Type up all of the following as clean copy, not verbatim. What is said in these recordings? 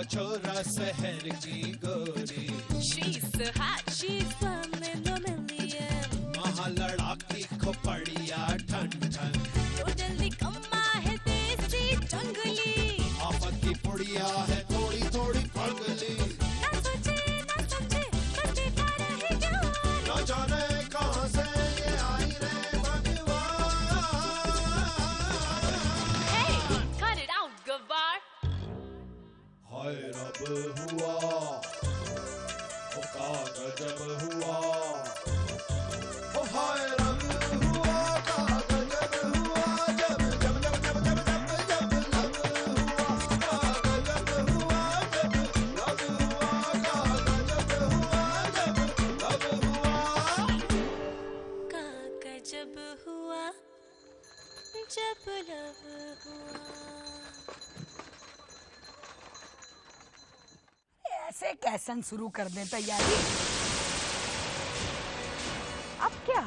छोरा शहर की गोरी। She's so hot, she's one in a million. वहाँ लड़ाकी खोपड़िया ठन ठन। तो जल्दी कम्मा है देसी जंगली। आफत की पुड़िया है थोड़ी थोड़ी पगली। ना सोचे ना समझे बच्चे का रहे जवान। न जाने कहाँ से ये आई रे भगवान। Hey, cut it out, गवार। हाय रब हुआ, ओ का गजब हुआ। ओ हाय रब हुआ, का गजब हुआ। जब जब जब जब जब जब जब लब हुआ, का गजब हुआ। जब लब हुआ, का गजब हुआ। जब लब हुआ। का गजब हुआ जब लब हुआ। ऐसे कैसन शुरू कर दें तैयारी। अब क्या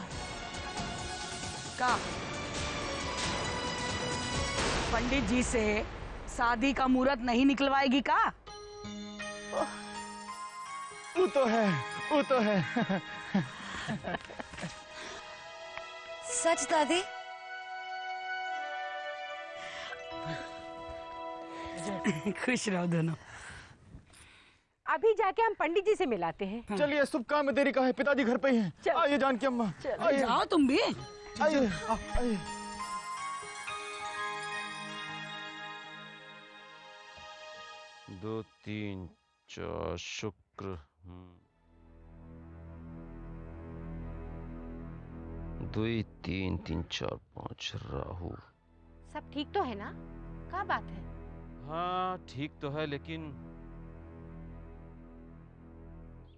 का पंडित जी से शादी का मुहूर्त नहीं निकलवाएगी का? वो तो है सच दादी? खुश रहो दोनों। अभी जाके हम पंडित जी से मिलाते हैं। चलिए, शुभ काम में देरी का है, पिताजी घर पे ही हैं। चल। आइए जानकी अम्मा, आइए जाओ तुम भी। आइए आइए। 2 3 4 शुक्र। 2 3 3 4 5 राहु। सब ठीक तो है ना? क्या बात है? हाँ ठीक तो है, लेकिन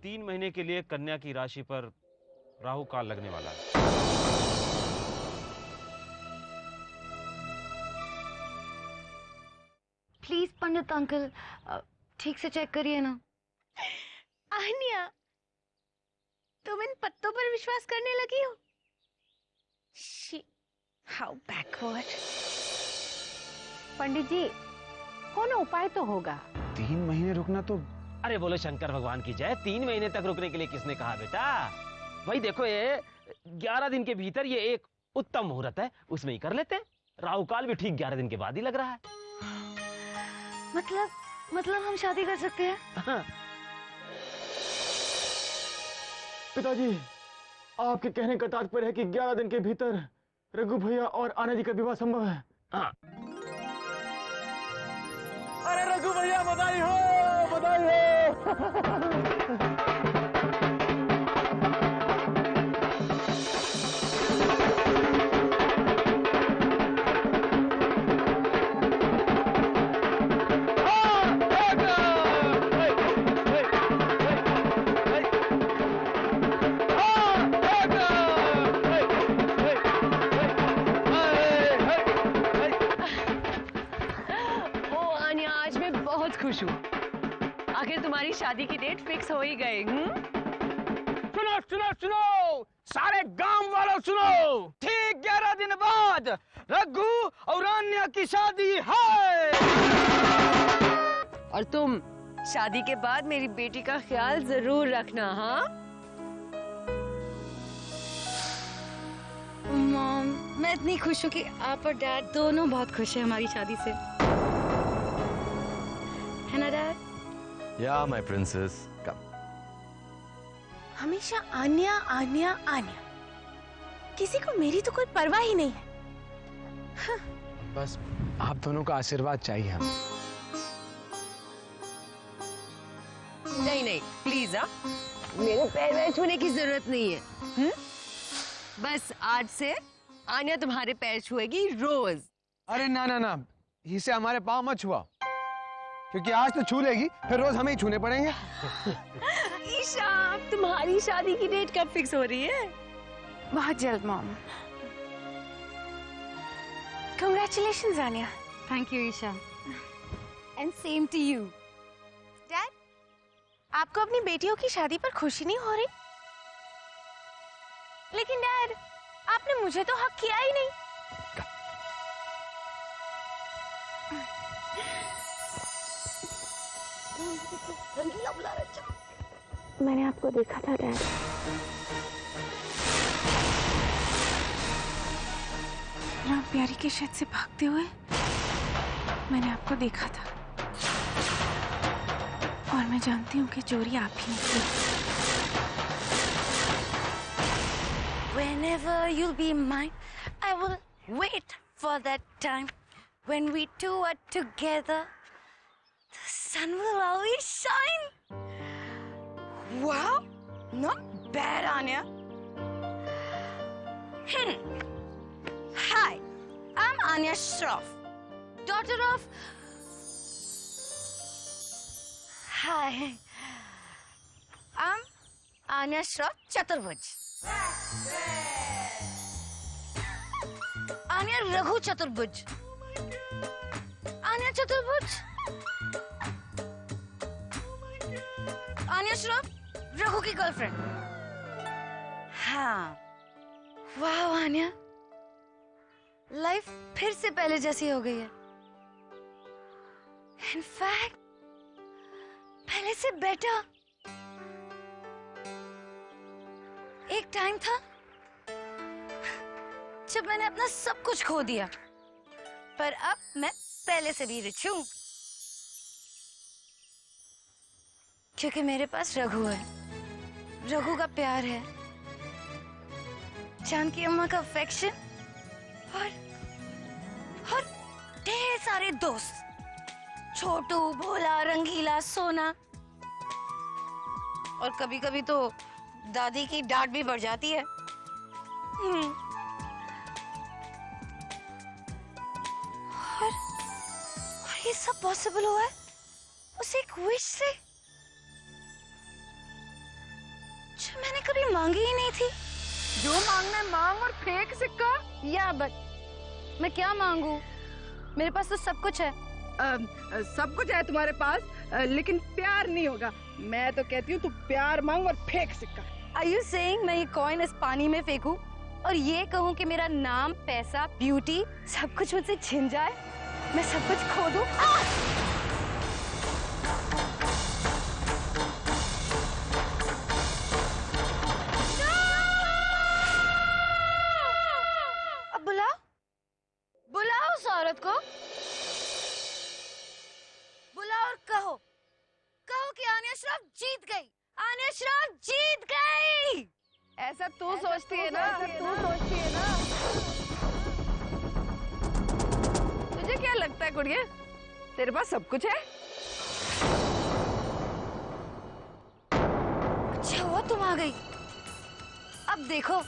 3 महीने के लिए कन्या की राशि पर राहु काल लगने वाला है। प्लीज पंडित अंकल, ठीक से चेक करिए ना। आन्या, तुम इन पत्तों पर विश्वास करने लगी हो? How backward. पंडित जी, कोनो उपाय तो होगा। 3 महीने रुकना तो। अरे बोलो शंकर भगवान की जय। 3 महीने तक रुकने के लिए किसने कहा बेटा? भाई देखो, ये 11 दिन के भीतर ये एक उत्तम मुहूर्त है, उसमें ही कर लेते हैं। राहु काल भी ठीक 11 दिन के बाद ही लग रहा है। मतलब हम शादी कर सकते हैं? हाँ। पिताजी, आपके कहने का तात्पर्य है कि 11 दिन के भीतर रघु भैया और आना जी का विवाह संभव है? हाँ। अरे रघु भैया, बधाई हो, बधाई हो। खुश हूँ, आखिर तुम्हारी शादी की डेट फिक्स हो ही गई। सुनो सुनो सुनो, सारे गांव वालों सुनो, ठीक 11 दिन बाद रघु और अन्या की शादी है। और तुम शादी के बाद मेरी बेटी का ख्याल जरूर रखना। हाँ मॉम, मैं इतनी खुश हूँ कि आप और डैड दोनों बहुत खुश हैं हमारी शादी से, है ना dad? Yeah, my princess, come. हमेशा आन्या आन्या आन्या, किसी को मेरी तो कोई परवाह ही नहीं है। बस आप दोनों का आशीर्वाद चाहिए हमें। नहीं नहीं प्लीज, हाँ मेरे पैर वैर छूने की जरूरत नहीं है। बस आज से आन्या तुम्हारे पैर छुएगी रोज। अरे ना ना ना, इसे हमारे पाँव मत छुआ, क्योंकि आज तो छू लेगी, फिर रोज हमें ही छूने पड़ेंगे। ईशा, तुम्हारी शादी की डेट कब फिक्स हो रही है? बहुत जल्द mom. Congratulations Aanya. Thank you Isha, and same to you. Dad, आपको अपनी बेटियों की शादी पर खुशी नहीं हो रही? लेकिन डैड, आपने मुझे तो हक किया ही नहीं। रंगीला बुला रहा है। मैंने आपको देखा था डैड। राम प्यारी के शेड से भागते हुए मैंने आपको देखा था, और मैं जानती हूँ कि चोरी आप ही की। Whenever you'll be mine, I will wait for that time when we two are together. The sun will always shine. Wow, not bad, Anya. Hi, I'm Anya Shroff, daughter of... Hi, I'm Anya Shroff Chaturbuj. Anya Raghu Chaturbuj. Anya Chaturbuj. Anya Shroff, Raghu की girlfriend. हाँ, वाह Anya, life फिर से पहले जैसी हो गई है। इनफैक्ट पहले से बेटर। एक टाइम था जब मैंने अपना सब कुछ खो दिया, पर अब मैं पहले से भी रिच हूं, क्योंकि मेरे पास रघु है। रघु का प्यार है, जानकी अम्मा का अफेक्शन, और ढेर सारे दोस्त, छोटू, भोला, रंगीला, सोना, और कभी कभी तो दादी की डांट भी बढ़ जाती है। और ये सब पॉसिबल हुआ है उस एक विश से जो मैंने कभी मांगी ही नहीं थी। जो मांगना है मांग और फेंक सिक्का। या बट मैं क्या मांगू? मेरे पास तो सब कुछ है। सब कुछ है तुम्हारे पास, लेकिन प्यार नहीं होगा। मैं तो कहती हूँ तू प्यार मांग और फेंक सिक्का। Are you saying मैं ये कॉइन इस पानी में फेंकूं और ये कहूँ कि मेरा नाम, पैसा, ब्यूटी सब कुछ मुझसे छिन जाए, मैं सब कुछ खो दूं? अब बुलाओ, बुलाओ उस औरत को, बुलाओ और कहो कि आन्या श्रॉफ जीत गई, आन्या श्रॉफ जीत गई। ऐसा तू सोचती है ना, तुझे क्या लगता है गुड़िया, तेरे पास सब कुछ है? अच्छा हुआ तुम आ गई। अब देखो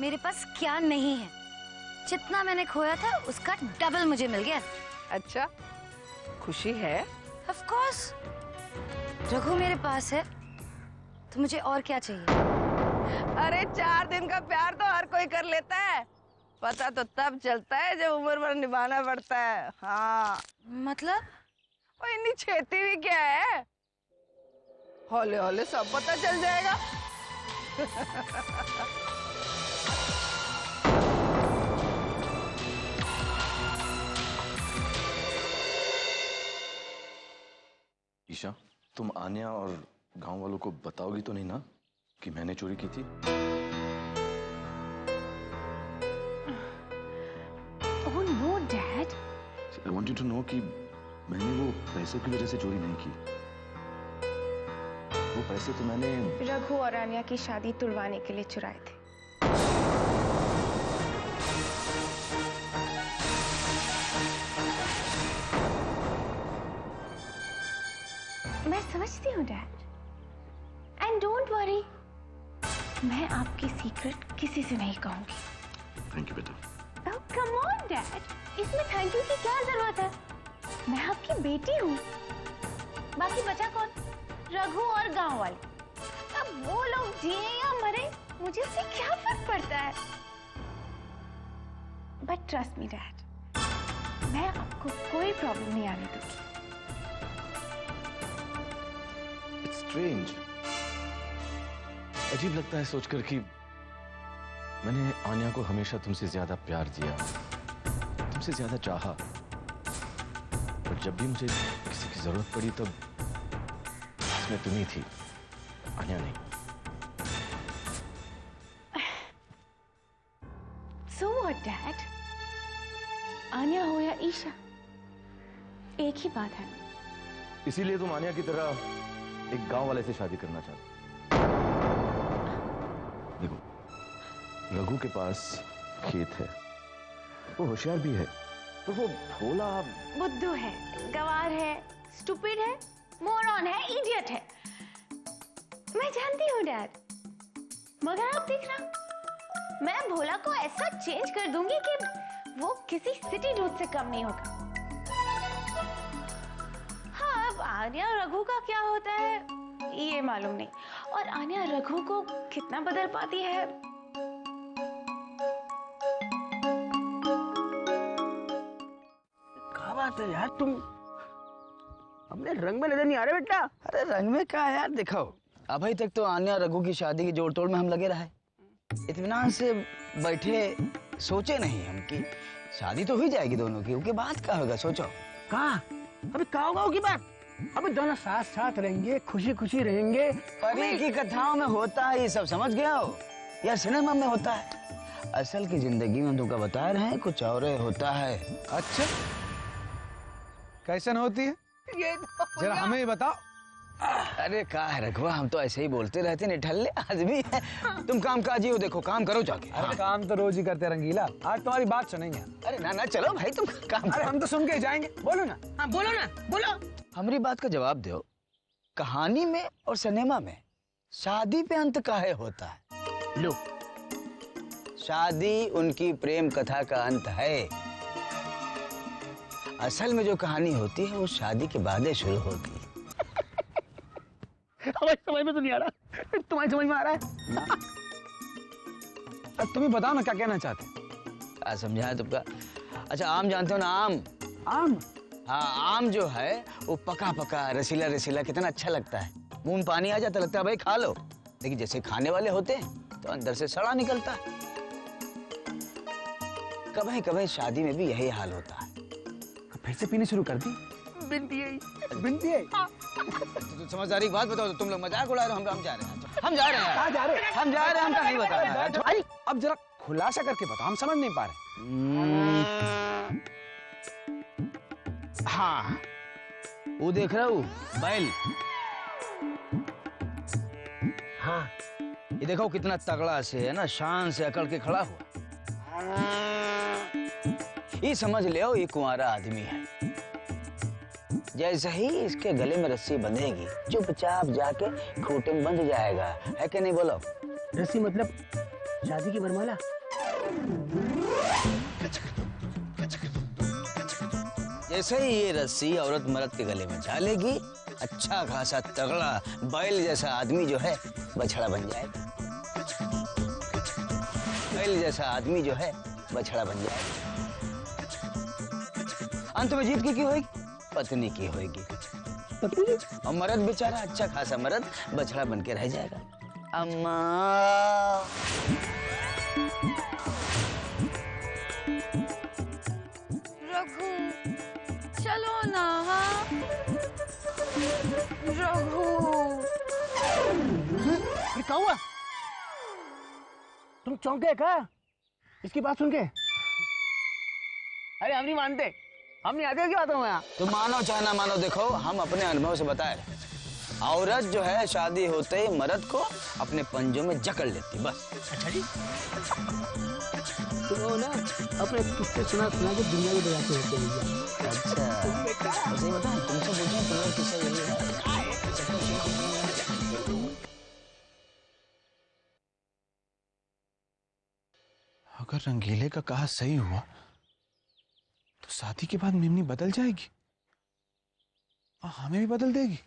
मेरे पास क्या नहीं है, जितना मैंने खोया था उसका डबल मुझे मिल गया। अच्छा, खुशी है? ऑफ कोर्स, रघु मेरे पास है तो मुझे और क्या चाहिए? अरे 4 दिन का प्यार तो हर कोई कर लेता है, पता तो तब चलता है जब उम्र भर निभाना पड़ता है। हाँ मतलब? और इतनी छेती भी क्या है, हौले हौले सब पता चल जाएगा। ईशा, तुम आन्या और गांव वालों को बताओगी तो नहीं ना कि मैंने चोरी की थी? Oh no, Dad. I want you to know कि मैंने वो पैसों की वजह से चोरी नहीं की। वो पैसे तो मैंने रघु और आन्या की शादी तुड़वाने के लिए चुराए थे। मैं समझती हूँ डैड, एंड डोंट वरी, मैं आपकी सीक्रेट किसी से नहीं कहूंगी। थैंक यू बेटा। ओह कम ऑन डैड, इसमें थैंक यू की क्या जरूरत है? मैं आपकी बेटी हूँ। बाकी बचा कौन? रघु और गांव वाले। अब वो लोग जिए या मरे, मुझे उससे क्या फर्क पड़ता है? बट ट्रस्ट मी डैड, मैं आपको कोई प्रॉब्लम नहीं आने दूंगी। It's strange. अजीब लगता है सोचकर कि मैंने आन्या को हमेशा तुमसे ज्यादा प्यार दिया, तुमसे ज्यादा चाहा, पर जब भी मुझे किसी की जरूरत पड़ी तब इसमें तुम ही थी, आन्या नहीं। So what, Dad? आन्या हो या ईशा, एक ही बात है। इसीलिए तुम आन्या की तरह एक गांव वाले से शादी करना चाहते। देखो, रघु के पास खेत है, वो होशियार भी है, तो वो भोला बुद्धू है, गवार है, स्टूपिड है, मोरॉन है, इडियट है। मैं जानती हूँ डैड, मगर आप देखना, मैं भोला को ऐसा चेंज कर दूंगी कि वो किसी सिटी दूध से कम नहीं होगा। हाँ, अब आन्या रघु का क्या होता है ये मालूम नहीं, और आन्या रघु को कितना बदल पाती है। क्या बात है यार, तुम अपने रंग में नजर नहीं आ रहे बेटा। अरे रंग में क्या है यार, देखो अभी तक तो आन्या रघु की शादी की जोड़ तोड़ में हम लगे रहे, इत्मीनान से बैठे, सोचे नहीं हम कि शादी तो हुई जाएगी दोनों की, उसके बाद क्या होगा सोचो। कहाँ अभी क्या होगा उसकी बात? अभी दोनों साथ साथ रहेंगे, खुशी खुशी रहेंगे। परी की कथाओं में होता है ये सब, समझ गया हो, या सिनेमा में होता है, असल की जिंदगी में तुमको बता रहे हैं कुछ और होता है। अच्छा, कैसन होती है ये जरा हमें ही बताओ। अरे क्या है रघुआ, हम तो ऐसे ही बोलते रहते, निठल्ले आदमी है। तुम काम काजी हो, देखो काम करो जाके। अरे काम तो रोज ही करते रंगीला, आज तुम्हारी बात सुनेंगे। अरे ना ना चलो भाई, तुम काम अरे हम तो सुन के जाएंगे, बोलो ना। हाँ बोलो ना, बोलो। हमारी बात का जवाब दो, कहानी में और सिनेमा में शादी पे अंत काहे होता है? लो, शादी उनकी प्रेम कथा का अंत है, असल में जो कहानी होती है वो शादी के बाद ही शुरू होती है। हमारी समझ में तो नहीं आ रहा, तुम्हारी समझ में आ रहा है? तुम ही बताओ ना क्या कहना चाहते। क्या समझाए तुमका? अच्छा आम जानते हो ना, आम? आम? हाँ, आम जो है वो पका पका रसीला रसीला कितना अच्छा लगता है, मुंह में पानी आ जाता, लगता है भाई खा लो, लेकिन जैसे खाने वाले होते हैं तो अंदर से सड़ा निकलता है। कभी कभी शादी में भी यही हाल होता है। फिर से पीने शुरू कर दी? बिनती है, बिनती है। तो समझदारी की बात बताओ, तो तुम लोग मजाक उड़ा रहे हो, हम जा रहे हैं, हम जा रहे हैं, कहाँ जा रहे हैं? हम जा रहे हैं, हम नहीं बता रहे हैं। अरे अब जरा खुलासा करके बताओ, हम समझ नहीं पा रहे। हाँ, वो देख रहा हूँ बैल, हाँ ये देखो कितना तगड़ा से है ना, शान से अकड़ के खड़ा हुआ। ये समझ लो ये कुंवारा आदमी है, जैसे ही इसके गले में रस्सी बंधेगी चुपचाप जाके खूंटे में बंध जाएगा, है कि नहीं बोलो? रस्सी मतलब शादी की वरमाला? जैसे ही ये रस्सी औरत मर्द के गले में डालेगी, अच्छा खासा तगड़ा बैल जैसा आदमी जो है बछड़ा बन जाएगा, बैल जैसा आदमी जो है बछड़ा बन जाएगा। अंत में जीत की होगी? पत्नी की होगी, पत्नी? और मर्द बेचारा अच्छा खासा मर्द बछड़ा बन के रह जाएगा। अम्मा रघु चलो ना, हाँ रघु। क्या हुआ? तुम चौंके क्या इसकी बात सुन के? अरे हम नहीं मानते, हम नहीं आते की बातों में। तो मानो चाहे ना मानो, देखो हम अपने अनुभव से बताए, औरत जो है शादी होते ही मर्द को अपने पंजों में जकड़ लेती, बस। अच्छा जी, तो ना अपने किस्से सुना के दुनिया को डराते होते हैं। अच्छा सही बताएं, तुमसे पूछें तुम्हारा किस्सा यही है? अगर रंगीले का कहा सही हुआ तो शादी के बाद मिमनी बदल जाएगी और हमें भी बदल देगी।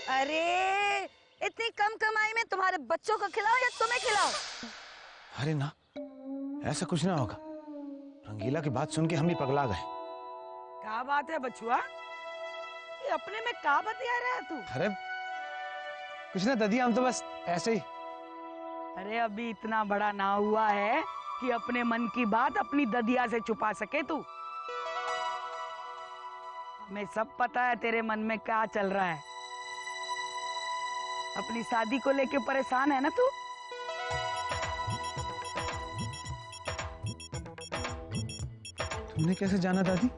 अरे इतनी कम कमाई में तुम्हारे बच्चों को खिलाओ या तुम्हें खिलाओ? अरे ना, ऐसा कुछ ना होगा, रंगीला की बात सुन के हम भी पगला गए। क्या बात है बचुआ, ये अपने में क्या बतिया रहा है तू? अरे कुछ ना ददी, हम तो बस ऐसे ही। अरे अभी इतना बड़ा ना हुआ है कि अपने मन की बात अपनी ददिया से छुपा सके तू। हमें सब पता है तेरे मन में क्या चल रहा है। अपनी शादी को लेके परेशान है ना तू? तुमने कैसे जाना दादी?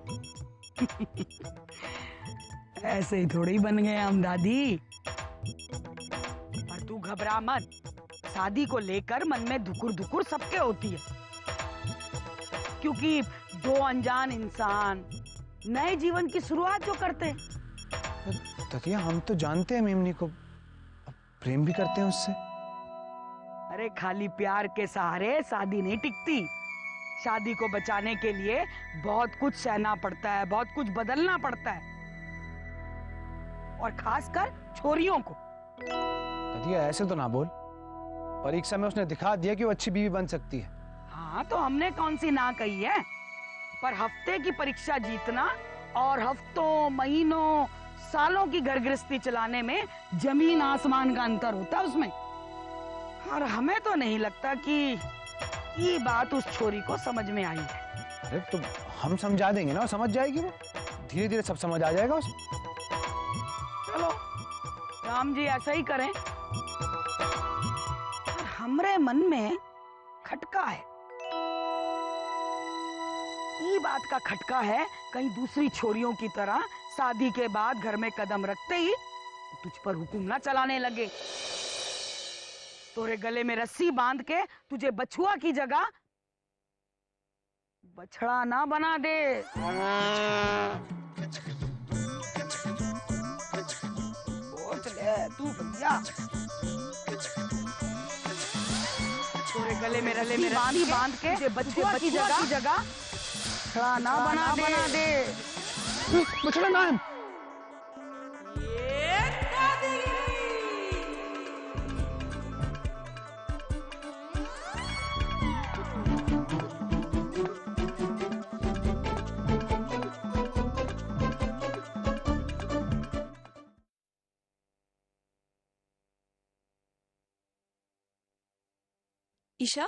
ऐसे ही थोड़ी बन गए हम दादी। पर तू घबरा मत, शादी को लेकर मन में धुकुर धुकुर सबके होती है, क्योंकि दो अनजान इंसान नए जीवन की शुरुआत जो करते हैं। तकिया हम तो जानते हैं मेमनी को, प्रेम भी करते हैं उससे। अरे खाली प्यार के सहारे शादी नहीं टिकती। शादी को बचाने के लिए बहुत कुछ सहना पड़ता है, बहुत कुछ बदलना पड़ता है, और खासकर छोरियों को। तकिया ऐसे तो ना बोल, परीक्षा में उसने दिखा दिया कि वो अच्छी बीवी बन सकती है। हाँ तो हमने कौन सी ना कही है, पर हफ्ते की परीक्षा जीतना और हफ्तों महीनों सालों की घर गृहस्थी चलाने में जमीन आसमान का अंतर होता है उसमें। और हमें तो नहीं लगता कि ये बात उस छोरी को समझ में आई है। अरे तो हम समझा देंगे ना, समझ जाएगी वो। धीरे धीरे सब समझ आ जाएगा उसे। चलो राम जी ऐसा ही करें। हमरे मन में खटका है, ये बात का खटका है, कहीं दूसरी छोरियों की तरह शादी के बाद घर में कदम रखते ही तुझ पर हुकुम ना चलाने लगे, तोरे गले में रस्सी बांध के तुझे बछुआ की जगह बछड़ा ना बना दे। सोच ले तू भैया, तोरे गले में रस्सी बांध के तुझे बछुआ की जगह बछड़ा ना बना दे। बछड़ा ना है। ईशा,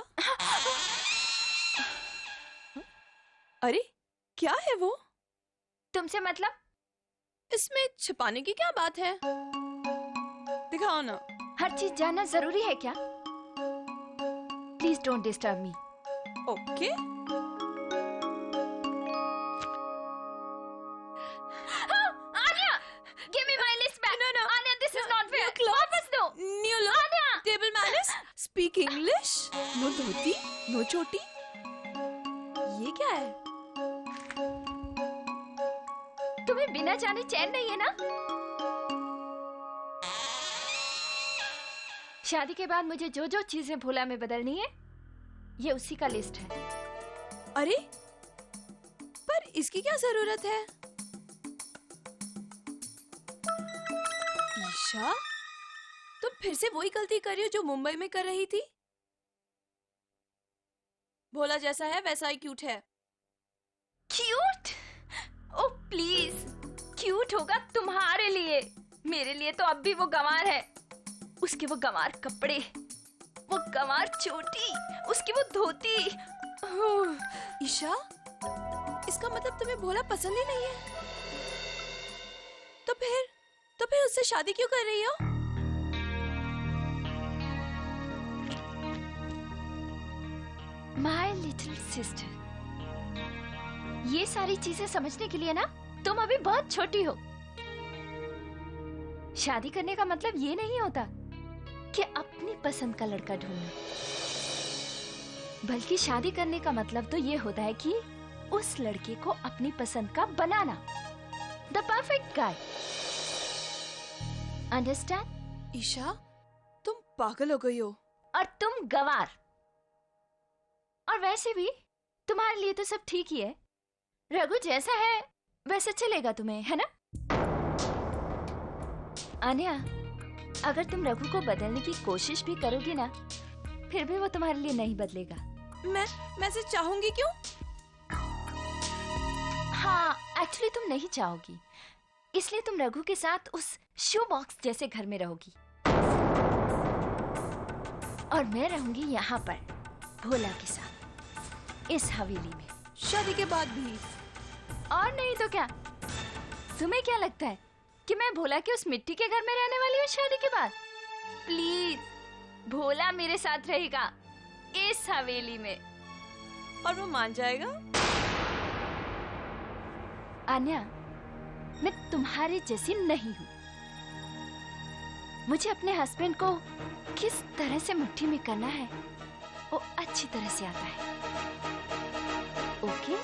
अरे क्या है वो? तुमसे मतलब? इसमें छिपाने की क्या बात है? दिखाओ ना। हर चीज जानना जरूरी है क्या? Please don't disturb me. Okay. Aanya, give me my list back. No. Anya, this is not fair. वापस दो। New look. Anya. Table manners. Speak English. No धोती, no चोटी। ये क्या है? तुम्हें बिना जाने चैन नहीं है ना? शादी के बाद मुझे जो जो चीजें भोला में बदलनी है, ये उसी का लिस्ट है। अरे, पर इसकी क्या जरूरत है? ईशा, तुम फिर से वही गलती कर रही हो जो मुंबई में कर रही थी। भोला जैसा है वैसा ही क्यूट है। क्यूट? ओह प्लीज, क्यूट होगा तुम्हारे लिए, मेरे लिए तो अब भी वो गंवार है। उसके वो गंवार कपड़े, वो गंवार चोटी, उसकी वो धोती। ईशा, इसका मतलब तुम्हें भोला पसंद ही नहीं है? तो फिर उससे शादी क्यों कर रही हो? My little sister, ये सारी चीजें समझने के लिए ना तुम अभी बहुत छोटी हो। शादी करने का मतलब ये नहीं होता कि अपनी पसंद का लड़का ढूंढना, बल्कि शादी करने का मतलब तो ये होता है कि उस लड़के को अपनी पसंद का बनाना, the perfect guy. Understand? Isha, तुम पागल हो गई हो। और तुम गंवार। और वैसे भी तुम्हारे लिए तो सब ठीक ही है, रघु जैसा है वैसे चलेगा तुम्हें, है ना? आन्या, अगर तुम रघु को बदलने की कोशिश भी करोगी ना, फिर भी वो तुम्हारे लिए नहीं बदलेगा। मैं इसे चाहूंगी क्यों? हाँ, एक्चुअली तुम नहीं चाहोगी, इसलिए तुम रघु के साथ उस शू बॉक्स जैसे घर में रहोगी, और मैं रहूंगी यहाँ पर भोला के साथ। इस हवेली में। शादी के बाद भी? और नहीं तो क्या। तुम्हें क्या लगता है कि मैं भोला के उस मिट्टी के घर में रहने वाली हूँ शादी के बाद? प्लीज, भोला मेरे साथ रहेगा इस हवेली में। और वो मान जाएगा? आन्या, मैं तुम्हारे जैसी नहीं हूँ। मुझे अपने हस्बैंड को किस तरह से मुट्ठी में करना है वो अच्छी तरह से आता है। ओके?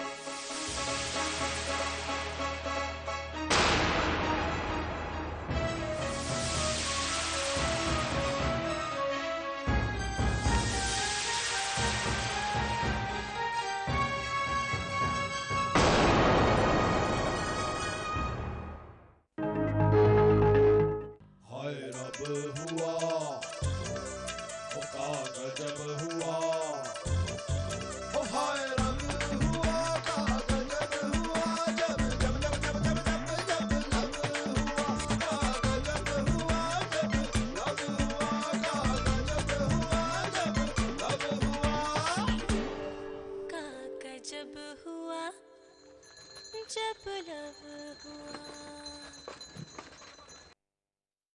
जब हुआ, जब लव हुआ।